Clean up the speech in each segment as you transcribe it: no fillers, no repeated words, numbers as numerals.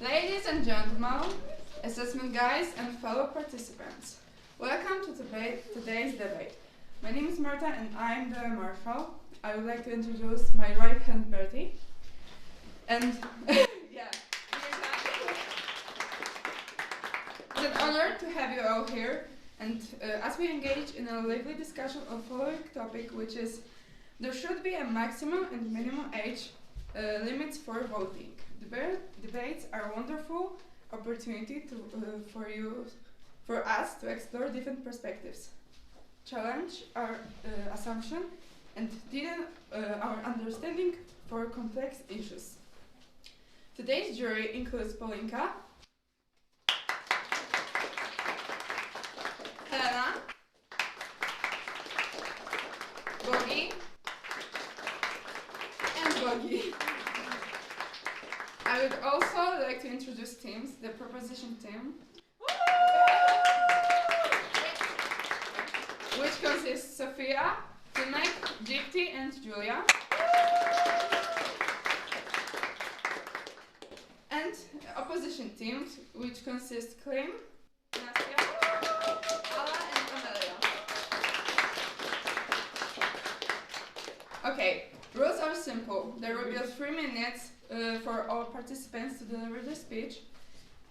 Ladies and gentlemen, assessment guys and fellow participants, welcome to today's debate. My name is Marta and I'm the Marshal. I would like to introduce my right hand Bertie. And yeah, it's an honor to have you all here. And as we engage in a lively discussion of following topic, which is there should be a maximum and minimum age limits for voting. Debates are a wonderful opportunity for us to explore different perspectives, challenge our assumption, and deepen our understanding for complex issues. Today's jury includes Paulinka, Helena, Bogi, and Bogi. I would also like to introduce teams, the proposition team, which consists Sofia, Timek, Gypty, and Julia. And opposition teams, which consist Klim, Nastia, Ala, and Amelia. Okay, rules are simple. There will be 3 minutes for all participants to deliver the speech.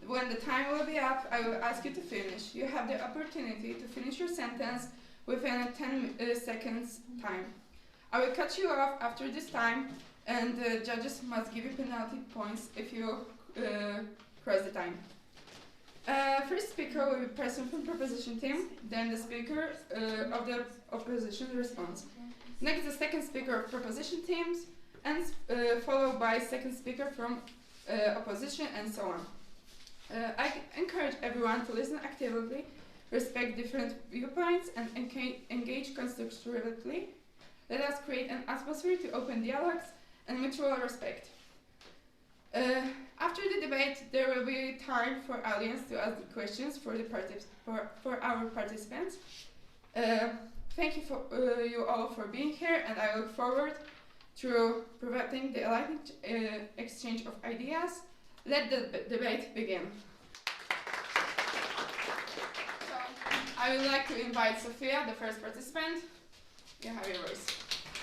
When the time will be up, I will ask you to finish. You have the opportunity to finish your sentence within a 10 seconds time. I will cut you off after this time, and the judges must give you penalty points if you cross the time. First speaker will be person from proposition team, then the speaker of the opposition response. Next, the second speaker of proposition teams, and followed by second speaker from opposition, and so on. I encourage everyone to listen actively, respect different viewpoints, and engage constructively. Let us create an atmosphere to open dialogues and mutual respect. After the debate, there will be time for audience to ask the questions for our participants. Thank you for you all for being here, and I look forward to providing the enlightened exchange of ideas. Let the debate begin. So, I would like to invite Sofia, the first participant. You have your voice.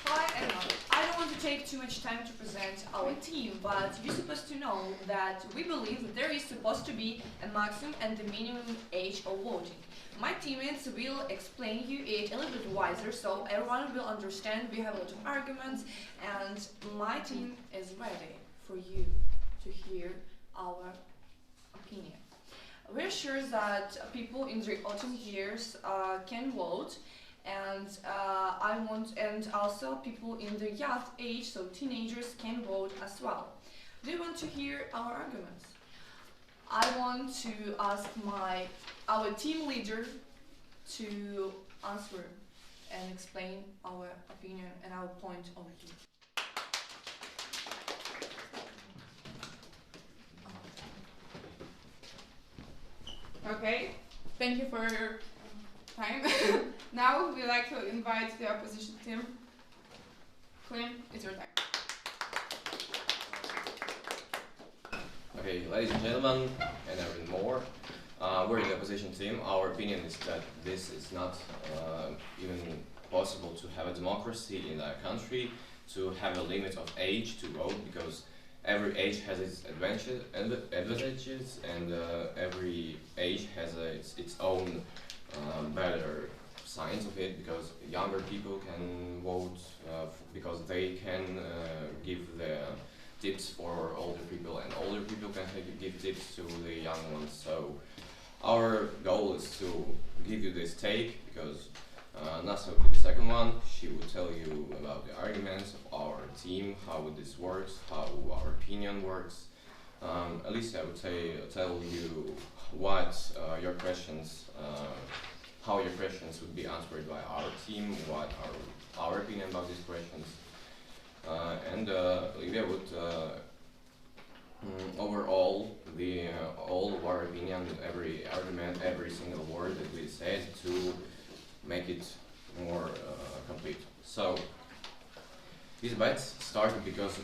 Hi everyone. I don't want to take too much time to present our team, but you're supposed to know that we believe that there is supposed to be a maximum and the minimum age of voting. My teammates will explain you it a little bit wiser, so everyone will understand. We have a lot of arguments, and my team is ready for you to hear our opinion. We're sure that people in their autumn years can vote, and and also people in the young age, so teenagers, can vote as well. Do you want to hear our arguments? I want to ask our team leader to answer and explain our opinion and our point of view. Okay, thank you for your time. Now we'd like to invite the opposition team. Klim, it's your time. Okay, ladies and gentlemen, and everything more, we're the opposition team. Our opinion is that this is not even possible to have a democracy in our country, to have a limit of age to vote, because every age has its advantages, and every age has its own better signs of it, because younger people can vote because they can give the tips for older people, and older people can give tips to the young ones. So our goal is to give you this take, because Nasa will be the second one. She will tell you about the arguments of our team, how this works, how our opinion works. Alicia, I would tell you what your questions, how your questions would be answered by our team, what our opinion about these questions. And Olivia would overall all of our opinion, every argument, every single word that we said, to make it more complete. So these debates started because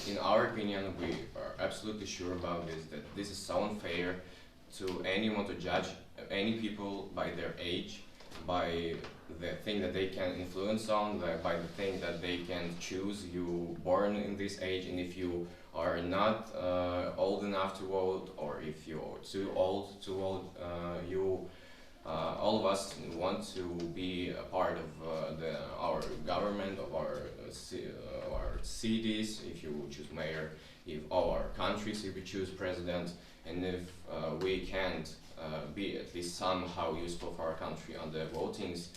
in our opinion, we are absolutely sure about this, that this is so unfair to anyone to judge any people by their age, by the thing that they can influence on, by the thing that they can choose. You born in this age, and if you are not old enough to vote, or if you're too old to vote, all of us want to be a part of our government, of our cities, if you choose mayor, if our countries, if we choose president, and if we can't be at least somehow useful for our country on the votings,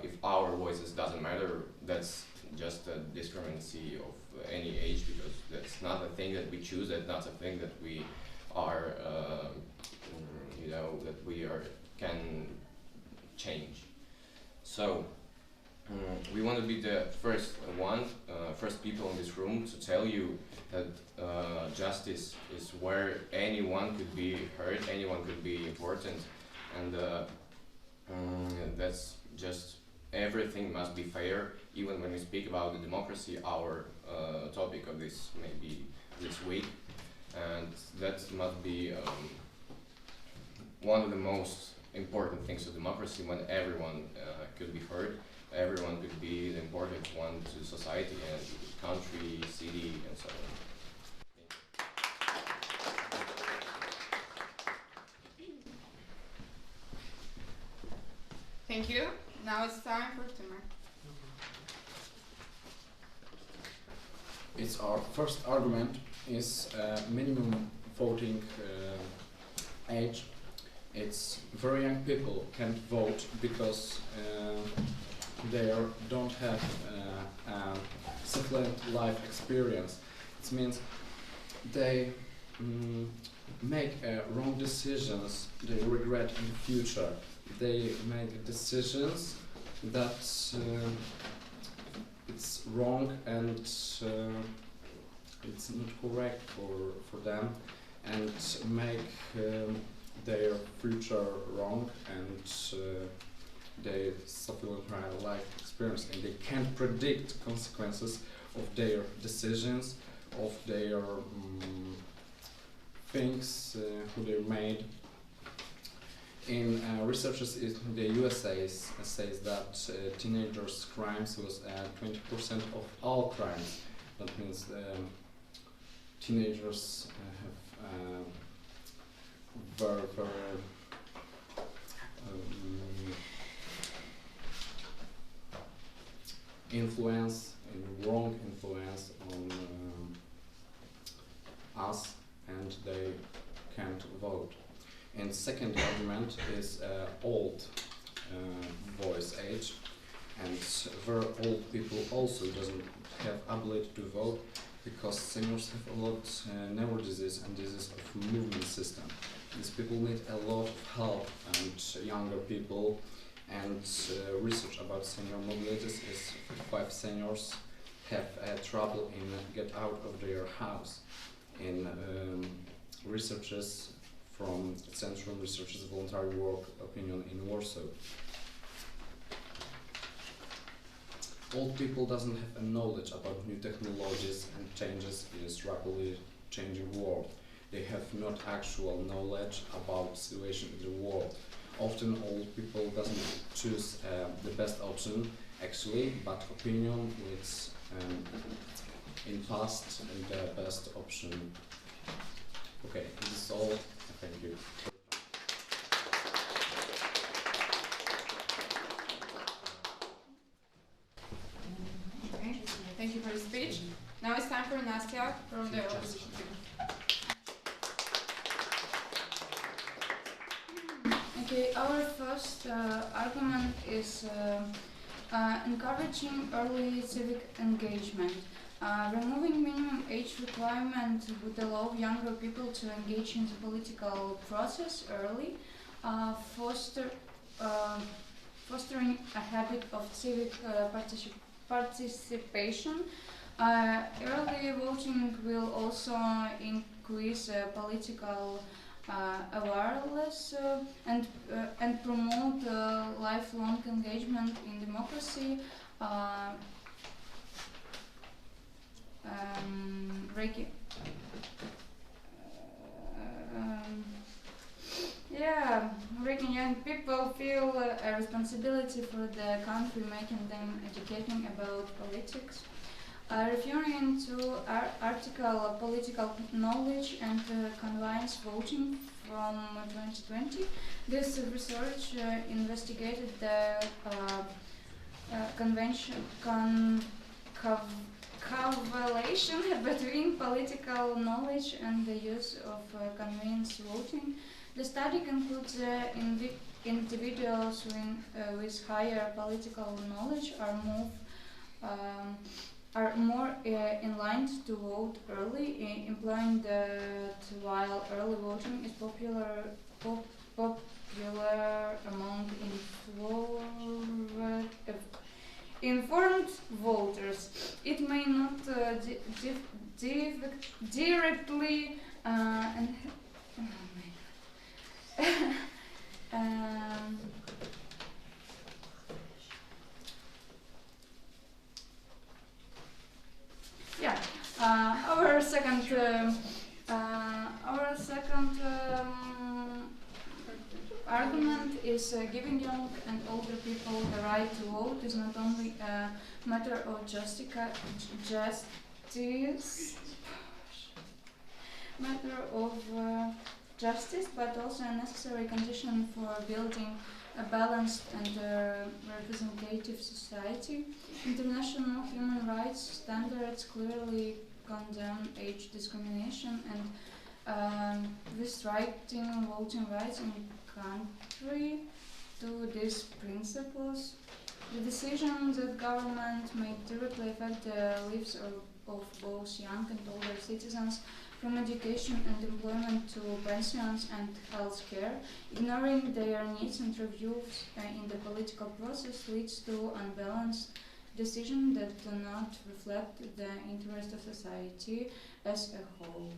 if our voices doesn't matter, that's just a discriminancy of any age, because that's not a thing that we choose, that's not a thing that we are, that we can change. So we want to be the first people in this room to tell you that justice is where anyone could be heard, anyone could be important, and that's just everything must be fair. Even when we speak about the democracy, our topic of this maybe this week, and that must be one of the most important things of democracy, when everyone could be heard, everyone could be the important one to society and country, city, and so on. Thank you. Now it's time for Timur. It's our first argument is minimum voting age. It's very young people can't vote because they don't have a sufficient life experience. It means they make wrong decisions they regret in the future. They make decisions that it's wrong and it's not correct for them, and make their future wrong, and they suffer a life experience, and they can't predict consequences of their decisions, of their things who they made. In researches in the USA says that teenagers' crimes was 20% of all crimes. That means teenagers have very wrong influence on us, and they can't vote. And second argument is old voice age, and very old people also doesn't have ability to vote, because seniors have a lot neuro disease and disease of movement system. These people need a lot of help, and younger people, and research about senior mobilities is 55 seniors have trouble in get out of their house. In researches from Central Researchers Voluntary Work Opinion in Warsaw. Old people doesn't have a knowledge about new technologies and changes in this rapidly changing world. They have not actual knowledge about the situation in the world. Often old people doesn't choose the best option actually, but opinion is in past and the best option. Okay, this is all. Thank you. Okay, thank you for the speech. Now it's time for Nastya from the opposition team. Okay, our first argument is encouraging early civic engagement. Removing minimum age requirement would allow younger people to engage in the political process early, fostering a habit of civic participation. Early voting will also increase political awareness and promote lifelong engagement in democracy. Breaking young people feel a responsibility for the country, making them educating about politics. Referring to article Political Knowledge and Conveyance Voting from 2020, this research investigated the correlation between political knowledge and the use of conveyance voting. The study concludes individuals with higher political knowledge are more inclined to vote early, implying that while early voting is popular among informed voters, it may not directly Our second argument is giving young and older people the right to vote is not only a matter of justice, but also a necessary condition for building a balanced and representative society. International human rights standards clearly condemn age discrimination and restricting voting rights in country to these principles. The decision that government may directly affect the lives of both young and older citizens, from education and employment to pensions and health care, ignoring their needs and reviews in the political process leads to unbalanced decisions that do not reflect the interest of society as a whole.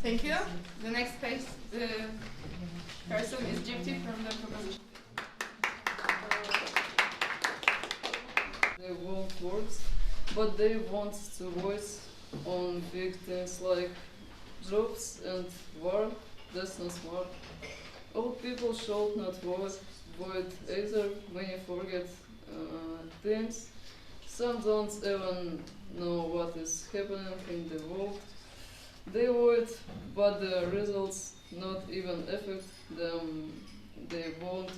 Thank you. The next person is Gypsy from the proposition. They won't works, but they want to voice on big things like jobs and war. That's not smart. Old people should not vote either. Many forget things. Some don't even know what is happening in the world. They vote, but the results not even affect them. They won't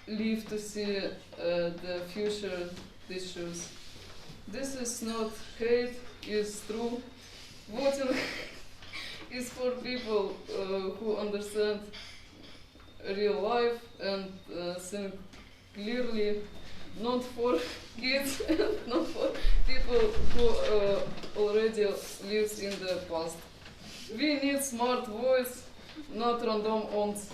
live to see the future issues. This is not hate, it's true. Voting is for people who understand real life and think clearly, not for kids and not for people who already lives in the past. We need smart voice, not random ons.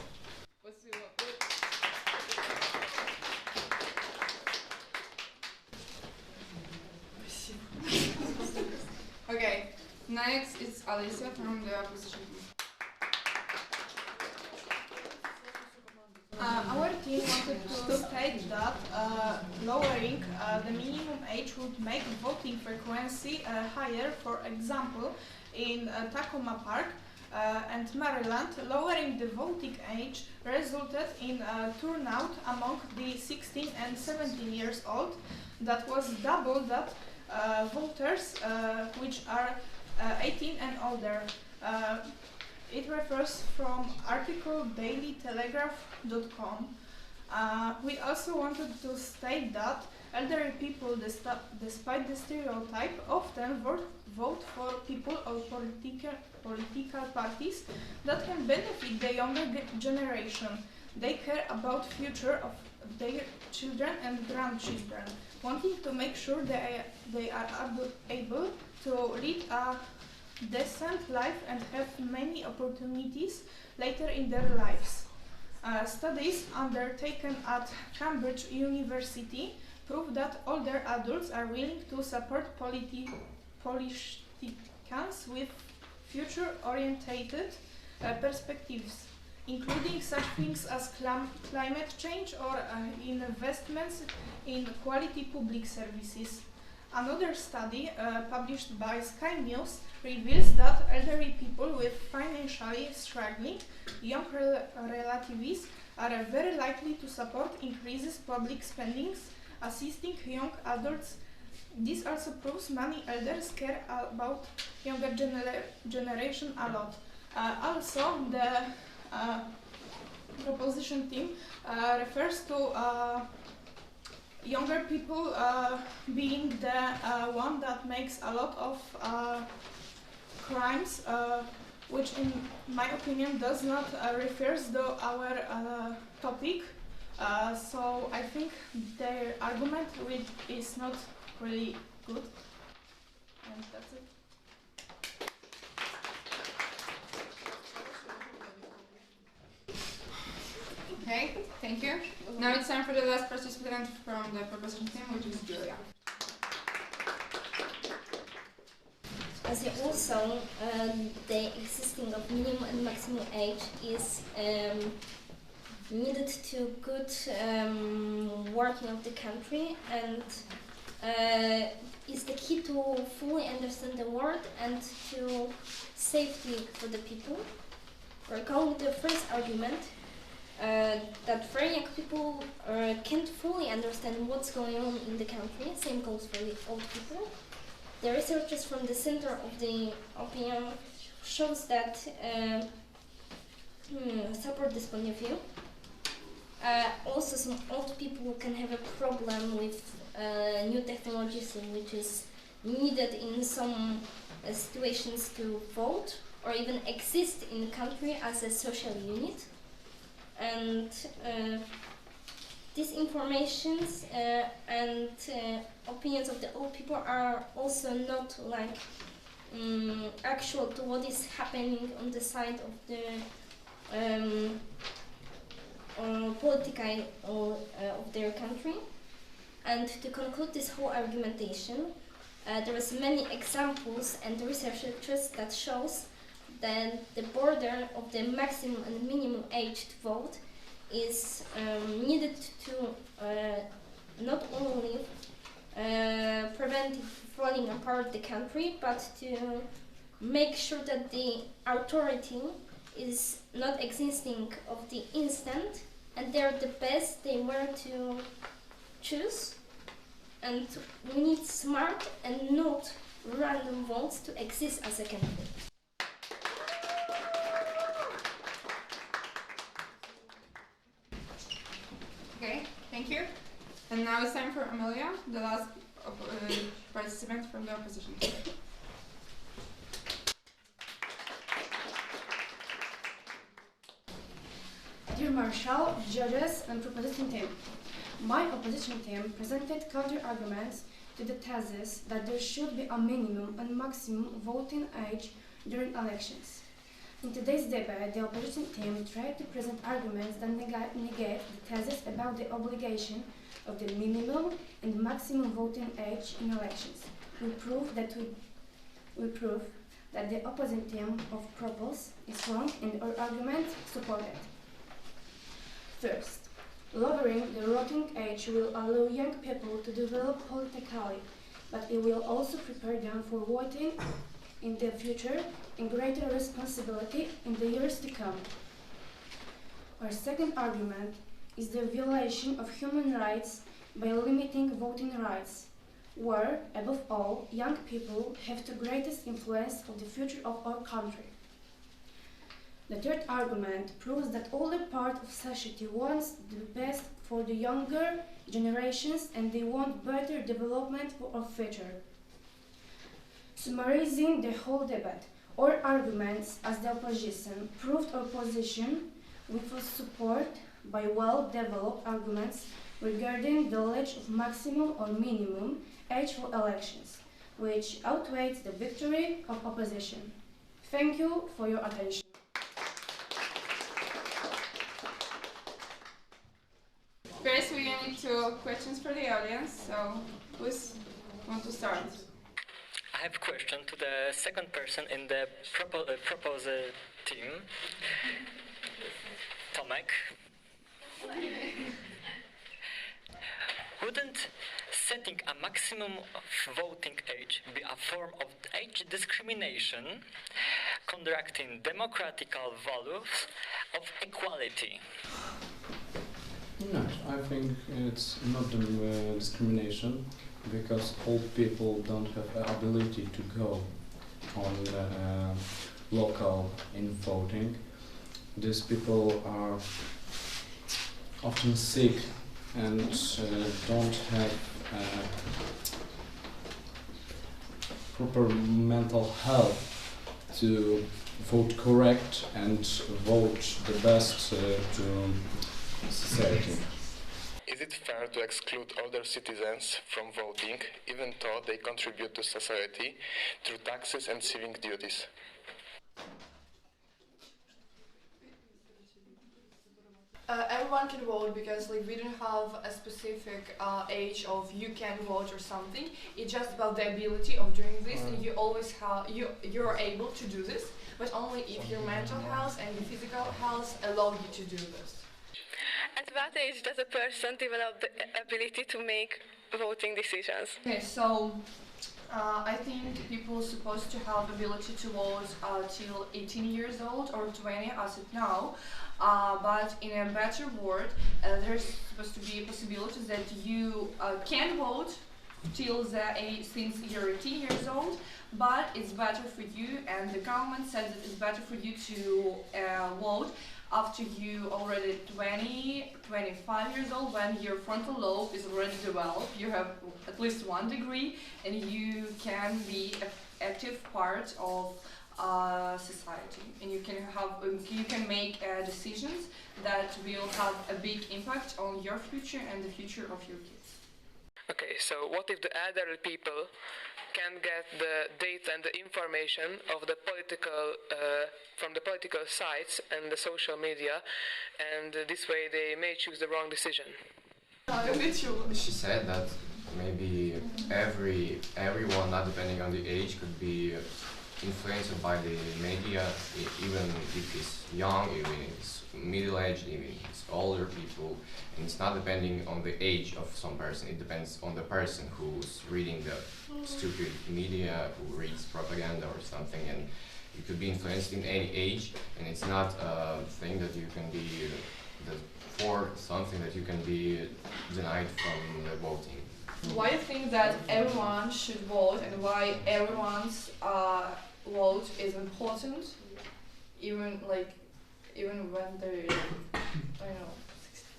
Okay, next is Alicia from the opposition. Our team wanted to state that lowering the minimum age would make voting frequency higher. For example, in Tacoma Park and Maryland, lowering the voting age resulted in turnout among the 16 and 17 years old that was double that voters which are 18 and older. It refers from article dailytelegraph.com. We also wanted to state that elderly people, despite the stereotype, often vote for people or political parties that can benefit the younger generation. They care about the future of their children and grandchildren, wanting to make sure they are able to lead a decent life and have many opportunities later in their lives. Studies undertaken at Cambridge University prove that older adults are willing to support politicians with future-oriented perspectives. including such things as climate change or investments in quality public services. Another study published by Sky News reveals that elderly people with financially struggling young relatives are very likely to support increases public spendings, assisting young adults. This also proves many elders care about younger generation a lot. Also, the proposition team refers to younger people being the one that makes a lot of crimes, which in my opinion does not refers to our topic. So I think their argument which is not really good. And that's it. Okay, thank you. Now it's time for the last participant from the proposition team, which is Julia. As you all saw, the existing of minimum and maximum age is needed to good working of the country, and is the key to fully understand the world and to safety for the people. Recalling the first argument, that very young people can't fully understand what's going on in the country. Same goes for the old people. The researchers from the center of the opinion shows that support this point of view. Also, some old people can have a problem with new technologies, which is needed in some situations to vote or even exist in the country as a social unit. And these informations and opinions of the old people are also not like actual to what is happening on the side of the political of their country. And to conclude this whole argumentation, there is many examples and researchers that shows that the border of the maximum and minimum age to vote is needed to not only prevent falling apart the country, but to make sure that the authority is not existing of the instant, and they're the best they were to choose. And we need smart and not random votes to exist as a country. Okay, thank you. And now it's time for Amelia, the last participant from the opposition. Dear Marshal, judges and proposition team, my opposition team presented counter-arguments to the thesis that there should be a minimum and maximum voting age during elections. In today's debate, the opposition team tried to present arguments that negate the thesis about the obligation of the minimum and maximum voting age in elections. We prove that the opposite team of propose is wrong and our argument supported. First, lowering the voting age will allow young people to develop politically, but it will also prepare them for voting in the future and greater responsibility in the years to come. Our second argument is the violation of human rights by limiting voting rights, where, above all, young people have the greatest influence of the future of our country. The third argument proves that older part of society wants the best for the younger generations and they want better development for our future. Summarizing the whole debate, our arguments as the opposition proved our position, which was supported by well-developed arguments regarding the knowledge of maximum or minimum age for elections, which outweighs the victory of opposition. Thank you for your attention. First, we need 2 questions for the audience, so who's want to start? I have a question to the second person in the proposal team. Tomek. Wouldn't setting a maximum of voting age be a form of age discrimination, contracting democratical values of equality? No, I think it's not discrimination because old people don't have the ability to go on local in voting. These people are often sick and don't have proper mental health to vote correct and vote the best to society. Is it fair to exclude older citizens from voting, even though they contribute to society through taxes and civic duties? Everyone can vote because we don't have a specific age of you can vote or something. It's just about the ability of doing this, and you always have you're able to do this, but only if your mental health and your physical health allow you to do this. At what age does a person develop the ability to make voting decisions? Okay, so I think people are supposed to have ability to vote till 18 years old or 20 as it now. But in a better world, there's supposed to be a possibility that you can vote till the age since you're 18 years old, but it's better for you, and the government said that it's better for you to vote after you already 20, 25 years old, when your frontal lobe is already developed, you have at least 1 degree, and you can be an active part of society, and you can make decisions that will have a big impact on your future and the future of your kids. Okay, so what if the elderly people can get the data and the information of the political from the political sites and the social media, and this way they may choose the wrong decision? She said that maybe everyone, not depending on the age, could be influenced by the media, even if he's young, even if he's middle-aged, even if he's older people. And it's not depending on the age of some person, it depends on the person who's reading the stupid media, who reads propaganda or something, and you could be influenced in any age, and it's not a thing that you can be, for something that you can be denied from the voting. Why do you think that everyone should vote, and why everyone's vote is important, even when they're, I don't know,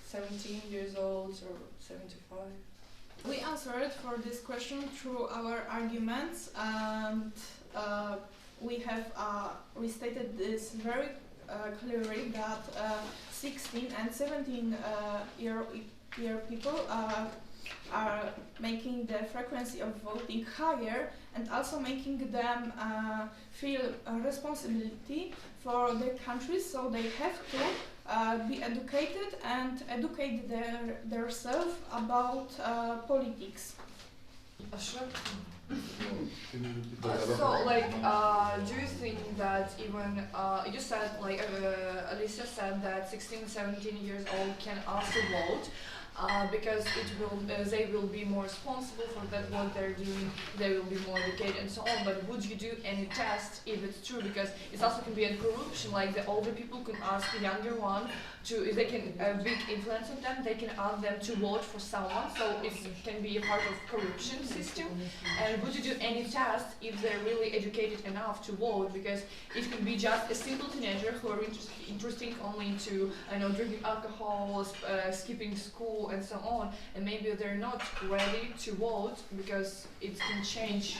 17 years old or 75? We answered for this question through our arguments, and we have restated this very clearly that 16 and 17 year people are making the frequency of voting higher, and also making them feel a responsibility for their countries, so they have to be educated and educate themselves about politics. Sure. So, do you think that even, you said, Alicia said that 16, 17 years old can also vote, because they will be more responsible for that what they're doing, they will be more educated and so on. But would you do any test if it's true? Because it also can be a corruption, like the older people can ask the younger one to, if they can a big influence on them, they can ask them to vote for someone, so it can be a part of corruption system. And would you do any test if they're really educated enough to vote? Because it could be just a simple teenager who are interested only to, drinking alcohol, skipping school and so on, and maybe they're not ready to vote because it can change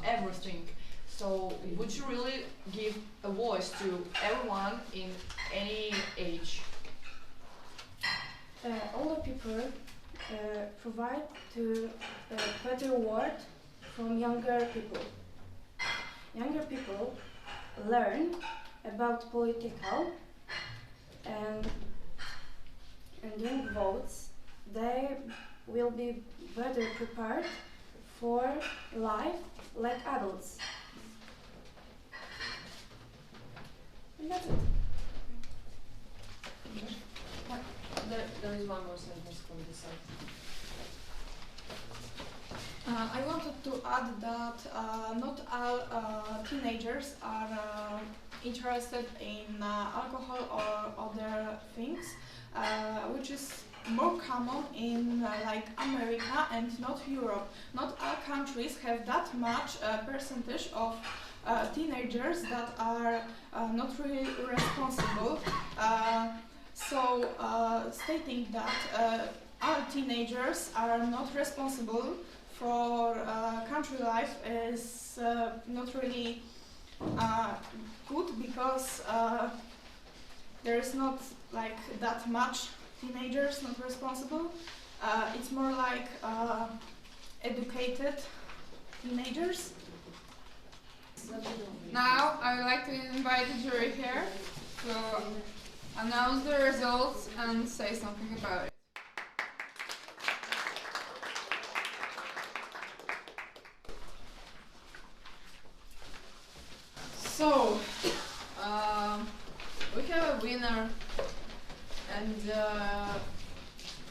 everything. So would you really give a voice to everyone in any age? Older people provide to a better world from younger people. Younger people learn about political and during votes they will be better prepared for life like adults. And that's it. is one more sentence from this side. I wanted to add that not all teenagers are interested in alcohol or other things, which is more common in like America and not Europe. Not all countries have that much percentage of teenagers that are not really responsible. So stating that all teenagers are not responsible for country life is not really good, because there is not like that much teenagers not responsible. It's more like educated teenagers. Now I would like to invite the jury here to announce the results and say something about it. So, we have a winner, and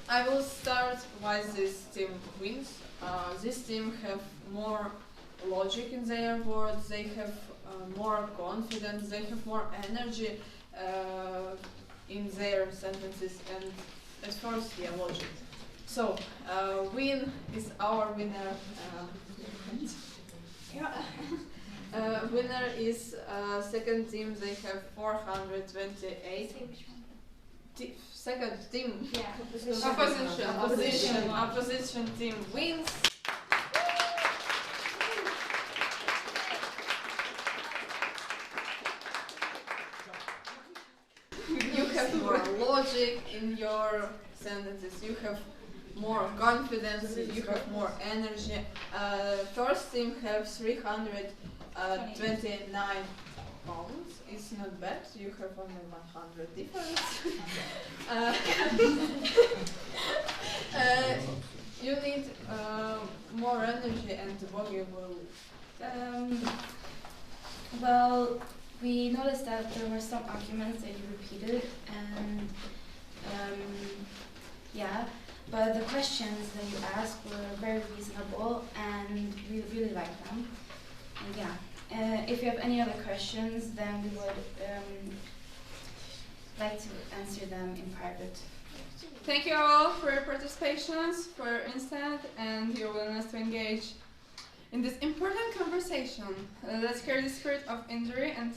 I will start why this team wins. This team have more logic in their words, they have more confidence, they have more energy in their sentences, and at first, yeah, logic. So, win is our winner. Winner is second team, they have 428. Second team. Yeah. Opposition team wins. You have more logic in your sentences, you have more confidence, you have more energy. First team have 329 pounds. It's not bad, you have only 100 difference. You need more energy, and what you will. Well, we noticed that there were some arguments that you repeated, and yeah, but the questions that you asked were very reasonable, and we really liked them. And yeah, if you have any other questions, then we would like to answer them in private. Thank you all for your participations, for your insight, and your willingness to engage in this important conversation. Let's carry the spirit of injury and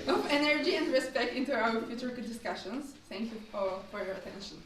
of energy and respect into our future discussions. Thank you all for your attention.